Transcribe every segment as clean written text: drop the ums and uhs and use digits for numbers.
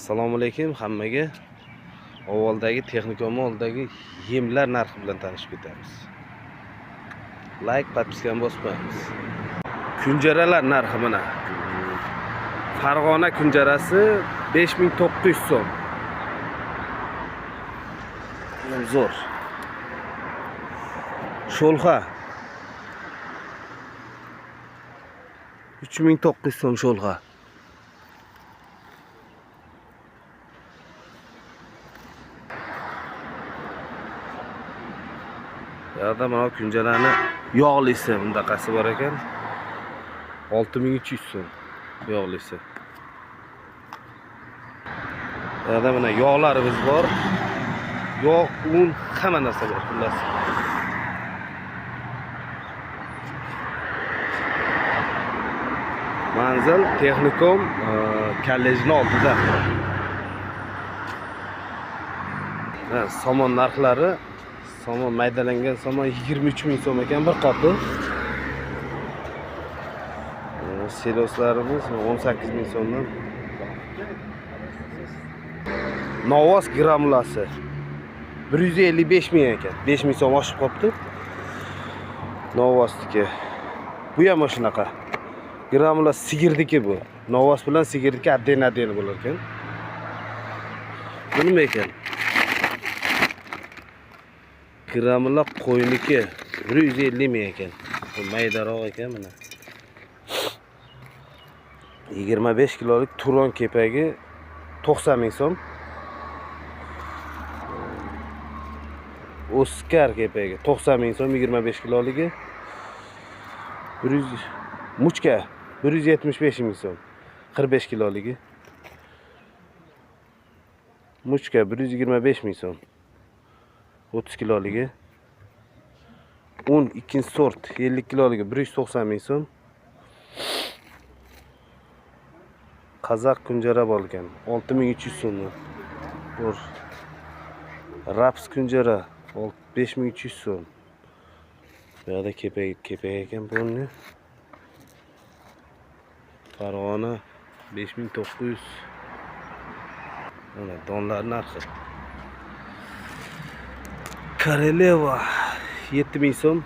Assalomu alaykum hammaga. Avvaldagi texnikum oldagi yemlar narxi bilan tanishib ketamiz. Like, podpiskani bosib qo'yamiz. Kunjaralar narxi mana. Farg'ona kunjarasi 5900 so'm. Zo'r. Sho'lxa 3900 so'm sho'lxa. Yerda mana kunjarani yog'lisi bundaqasi bor ekan. 6300 so'm yog'lisi. Yerda mana yog'larimiz bor. Yog', un, hamma narsa bor, xullas. Manzil texnikum kollejning oldida. Somon narxlari, somon maydalangan somon 23000 so'm ekan bir qopi. Siloslarimiz 18000 so'mdan. Novos gramulasi 155 ming ekan. 5000 so'm oshib qopti. Novosniki. Bu ham shunaqa. Gramula sigirdiki bu. Novos bilan sigirdiki adden bo'lar ekan. Bu nima ekan? Gramula qo'yniki 150 ming ekan. Bu maydaroq ekan mana. 25 kilolik turon kepagi 90 ming so'm. Oscar kepagi 90 ming so'm 25 kiloligi. 100 muchka 175 ming so'm 45 kiloligi. Muchka 125 ming so'm 30 kiloligi. Un ikkinchi sort 50 kiloligi 190 ming so'm. Qazaq kunjara bo'lgan 6300 so'm. Raps kunjara 5300 so'm. Bu yerda kepak ekan buni. Farg'ona 5900. Mana donlar narxi. Kareleva 7000 so'm.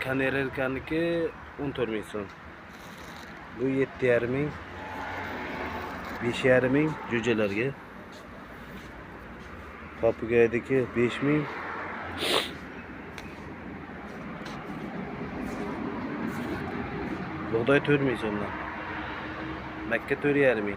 Kanerelkaniki 14000 so'm. Bu 7,5 ming, 5,5 ming jo'jalarga. Papugaydagi 5 ming. Bug'doy 4 ming so'mdan. Makka 4,5 ming.